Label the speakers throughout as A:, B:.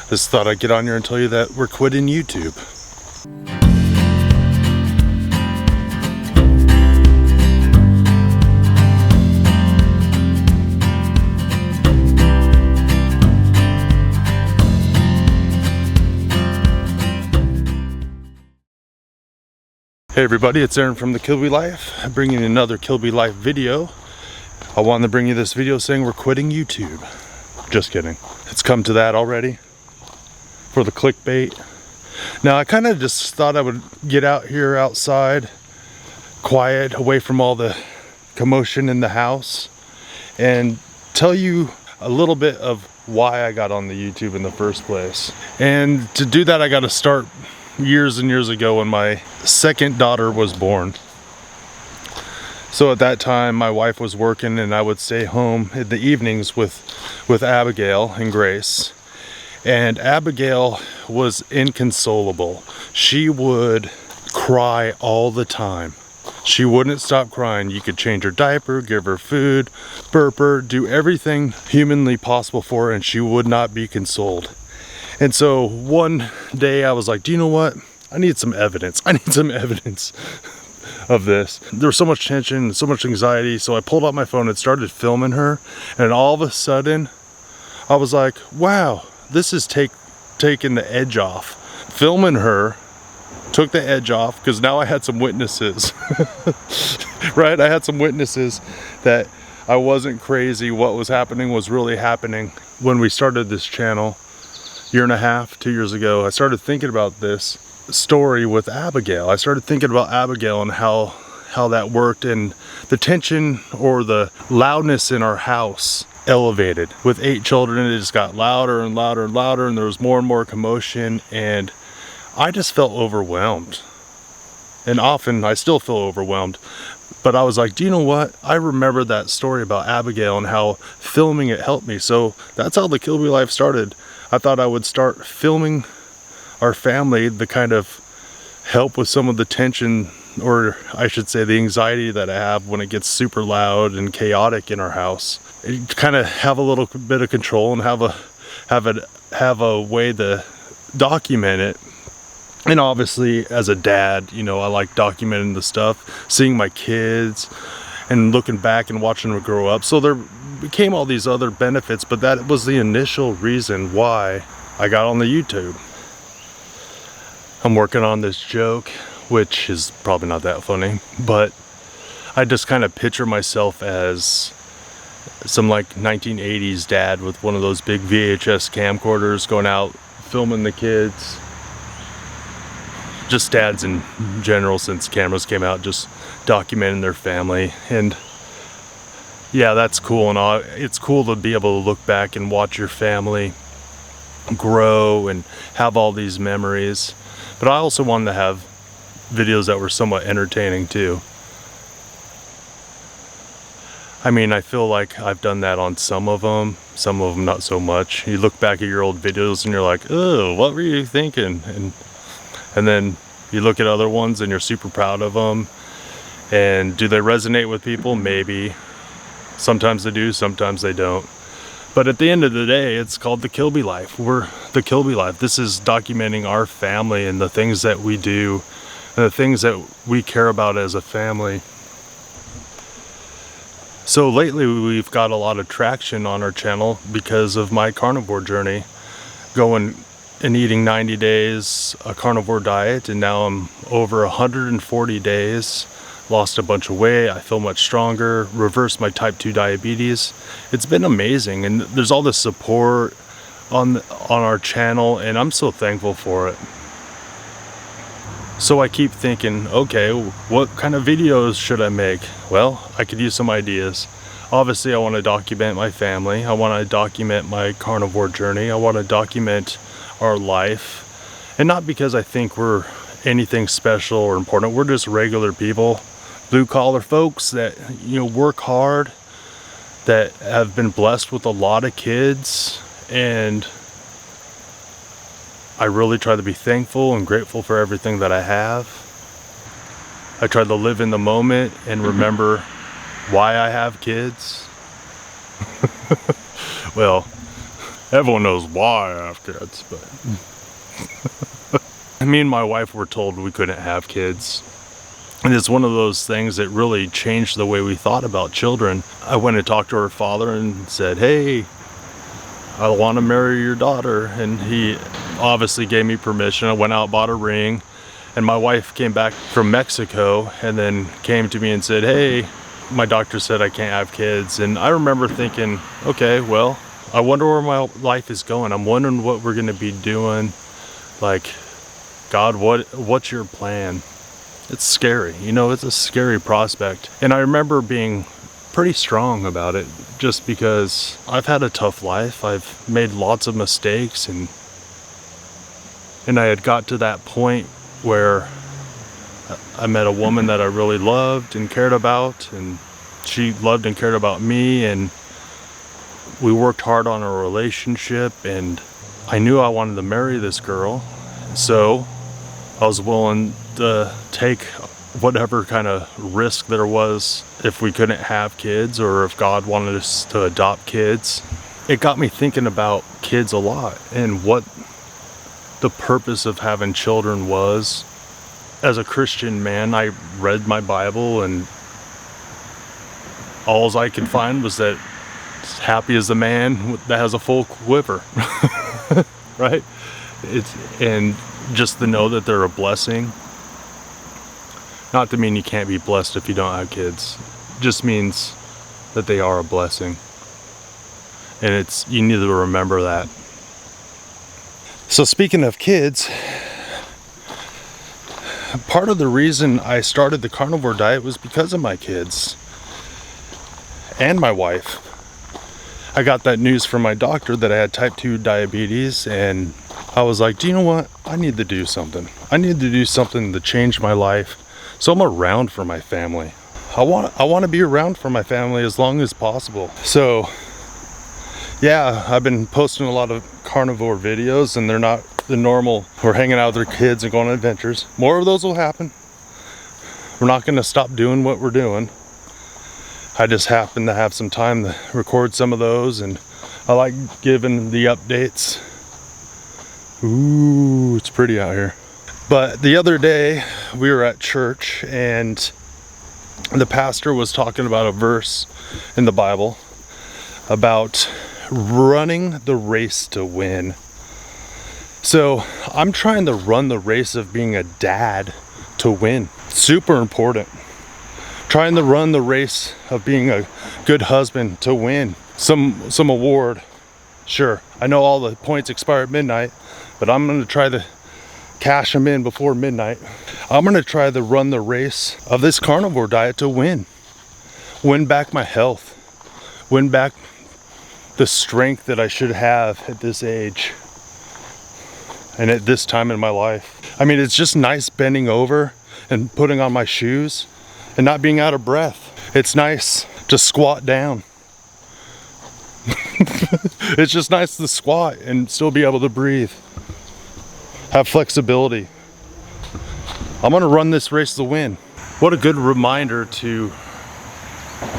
A: Just thought I'd get on here and tell you that we're quitting YouTube. Hey everybody, it's Aaron from the Kilby Life. I'm bringing you another Kilby Life video. I wanted to bring you this video saying we're quitting YouTube. Just kidding. It's come to that already for the clickbait. Now I kind of just thought I would get out here outside, quiet, away from all the commotion in the house, and tell you a little bit of why I got on the YouTube in the first place. And to do that, I got to start years and years ago when my second daughter was born. So at that time my wife was working and I would stay home in the evenings with Abigail and Grace. And Abigail was inconsolable. She would cry all the time. She wouldn't stop crying. You could change her diaper, give her food, burp her, do everything humanly possible for her, and she would not be consoled. And so one day I was like, do you know what? I need some evidence. I need some evidence of this. There was so much tension, so much anxiety. So I pulled out my phone and started filming her. And all of a sudden, I was like, wow, this is taking the edge off. Filming her took the edge off because now I had some witnesses, right? I had some witnesses that I wasn't crazy. What was happening was really happening. When we started this channel, year and a half, 2 years ago, I started thinking about this story with Abigail. I started thinking about Abigail and how that worked, and the tension or the loudness in our house elevated. With 8 children, it just got louder and louder and louder, and there was more and more commotion, and I just felt overwhelmed. And often I still feel overwhelmed. But I was like, do you know what? I remember that story about Abigail and how filming it helped me. So that's how the Kilby Life started. I thought I would start filming our family, the kind of help with some of the tension, or I should say the anxiety that I have when it gets super loud and chaotic in our house. Kind of have a little bit of control and have a way to document it. And obviously as a dad, you know, I like documenting the stuff, seeing my kids and looking back and watching them grow up. So there became all these other benefits, but that was the initial reason why I got on the YouTube. I'm working on this joke, which is probably not that funny, but I just kind of picture myself as some like 1980s dad with one of those big VHS camcorders going out filming the kids. Just dads in general, since cameras came out, just documenting their family. And yeah, that's cool and all. It's cool to be able to look back and watch your family grow and have all these memories. But I also wanted to have videos that were somewhat entertaining too. I mean, I feel like I've done that on some of them not so much. You look back at your old videos and you're like, oh, what were you thinking? And then you look at other ones and you're super proud of them. And do they resonate with people? Maybe. Sometimes they do, sometimes they don't. But at the end of the day, it's called the Kilby Life. We're the Kilby Life. This is documenting our family and the things that we do and the things that we care about as a family. So lately we've got a lot of traction on our channel because of my carnivore journey. Going and eating 90 days a carnivore diet, and now I'm over 140 days. Lost a bunch of weight, I feel much stronger, reversed my type 2 diabetes. It's been amazing, and there's all this support on our channel, and I'm so thankful for it. So I keep thinking, okay, what kind of videos should I make? Well, I could use some ideas. Obviously I want to document my family, I want to document my carnivore journey, I want to document our life. And not because I think we're anything special or important, we're just regular people, blue collar folks that, you know, work hard, that have been blessed with a lot of kids, and I really try to be thankful and grateful for everything that I have. I try to live in the moment and remember why I have kids. Well, Everyone knows why I have kids, but me and my wife were told we couldn't have kids. And it's one of those things that really changed the way we thought about children. I went and talked to her father and said, hey, I want to marry your daughter. And he obviously gave me permission. I went out, bought a ring, and my wife came back from Mexico and then came to me and said, hey, my doctor said I can't have kids. And I remember thinking, okay, well, I wonder where my life is going. I'm wondering what we're going to be doing. Like, God, what's your plan? It's scary, you know, it's a scary prospect. And I remember being pretty strong about it just because I've had a tough life. I've made lots of mistakes, and I had got to that point where I met a woman that I really loved and cared about, and she loved and cared about me, and we worked hard on our relationship, and I knew I wanted to marry this girl, so I was willing to take whatever kind of risk there was if we couldn't have kids or if God wanted us to adopt kids. It got me thinking about kids a lot and what the purpose of having children was. As a Christian man, I read my Bible, and all I could find was that happy is the man that has a full quiver, right? And just to know that they're a blessing. Not to mean you can't be blessed if you don't have kids. It just means that they are a blessing. And you need to remember that. So speaking of kids, part of the reason I started the carnivore diet was because of my kids and my wife. I got that news from my doctor that I had type 2 diabetes, and I was like, do you know what? I need to do something. I need to do something to change my life so I'm around for my family. I want to be around for my family as long as possible. So yeah, I've been posting a lot of carnivore videos, and they're not the normal, we're hanging out with our kids and going on adventures. More of those will happen. We're not going to stop doing what we're doing. I just happen to have some time to record some of those, and I like giving the updates. Ooh, it's pretty out here. But the other day we were at church, and the pastor was talking about a verse in the Bible about running the race to win. So I'm trying to run the race of being a dad to win. Super important. Trying to run the race of being a good husband to win some award. Sure, I know all the points expire at midnight, but I'm going to try to cash them in before midnight. I'm going to try to run the race of this carnivore diet to win back my health, win back the strength that I should have at this age and at this time in my life. I mean, it's just nice bending over and putting on my shoes and not being out of breath. It's nice to squat down. It's just nice to squat and still be able to breathe. Have flexibility. I'm gonna run this race to win. What a good reminder to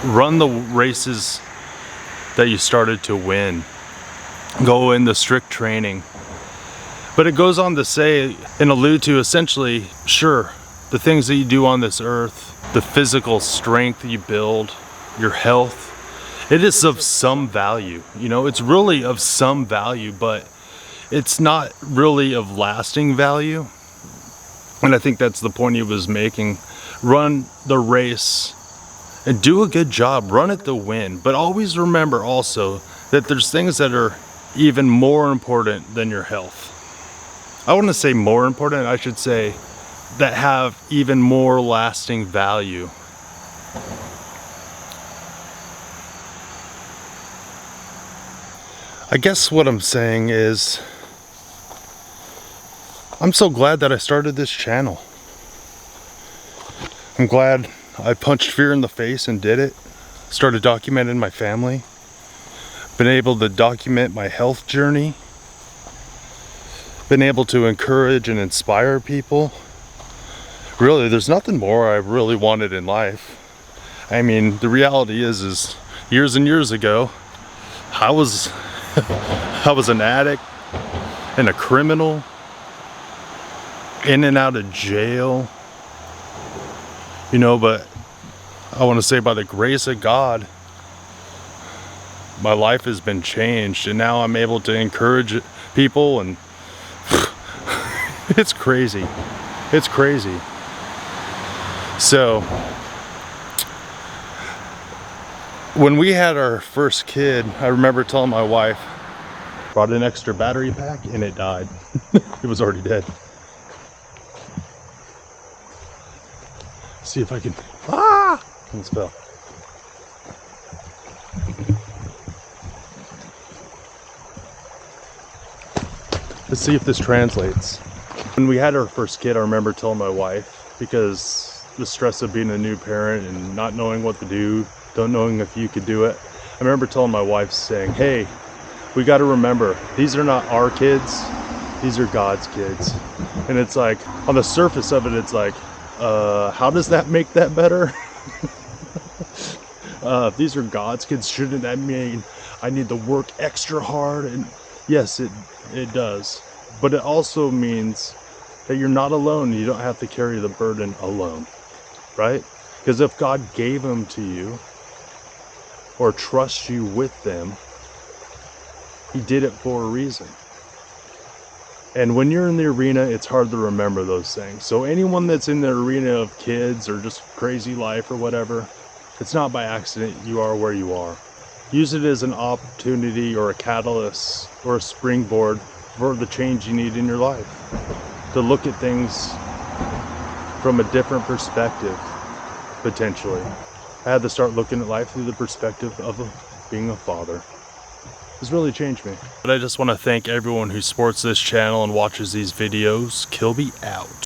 A: run the races that you started to win. Go into strict training. But it goes on to say and allude to essentially, sure, the things that you do on this earth, the physical strength you build, your health, it is of some value. You know, it's really of some value, but it's not really of lasting value. And I think that's the point he was making. Run the race and do a good job. Run it to win. But always remember also that there's things that are even more important than your health. I want to say more important, I should say that have even more lasting value. I guess what I'm saying is, I'm so glad that I started this channel. I'm glad I punched fear in the face and did it. Started documenting my family. Been able to document my health journey. Been able to encourage and inspire people. Really, there's nothing more I really wanted in life. I mean, the reality is years and years ago, I was I was an addict and a criminal, in and out of jail, you know, but I want to say by the grace of God, my life has been changed, and now I'm able to encourage people, and it's crazy. It's crazy. So when we had our first kid, I remember telling my wife, brought an extra battery pack and it died. It was already dead. See if I can, almost fell. Let's see if this translates. When we had our first kid, I remember telling my wife, because the stress of being a new parent and not knowing what to do, don't knowing if you could do it. I remember telling my wife, saying, hey, we got to remember, these are not our kids, these are God's kids. And it's like, on the surface of it, it's like, how does that make that better? If these are God's kids, shouldn't that mean I need to work extra hard? And yes, it does. But it also means that you're not alone. You don't have to carry the burden alone, right? Because if God gave them to you or trusts you with them, He did it for a reason. And when you're in the arena, it's hard to remember those things. So anyone that's in the arena of kids or just crazy life or whatever, it's not by accident you are where you are. Use it as an opportunity or a catalyst or a springboard for the change you need in your life. To look at things from a different perspective, potentially. I had to start looking at life through the perspective of being a father. It's really changed me. But I just want to thank everyone who supports this channel and watches these videos. Kilby out.